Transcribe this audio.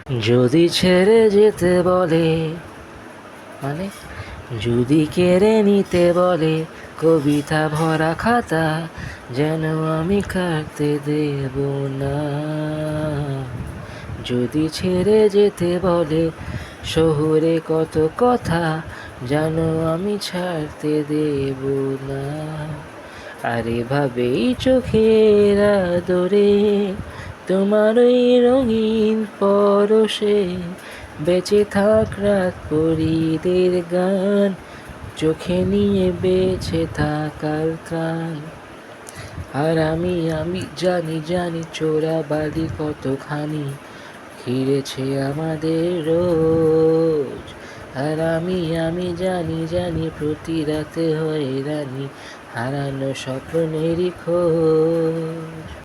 যদি ছেড়ে যেতে বলে, মানে যদি কেড়ে নিতে বলে কবিতা ভরা খাতা, যেন আমি কাটতে দেব না। যদি ছেড়ে যেতে বলে শহুরে কত কথা, যেন আমি ছাড়তে দেব না। আর এভাবেই চোখের আদরে তোমার ওই রঙিন পরশে বেঁচে থাক রাত পরীদের গান, চোখে নিয়ে বেঁচে থাকার ত্রাণ। আর আমি জানি জানি চোরাবালি কতখানি ঘিরেছে আমাদের রোজ। আর আমি জানি জানি প্রতি রাতে হয় রানী হারানো স্বপ্নেরই খোঁজ।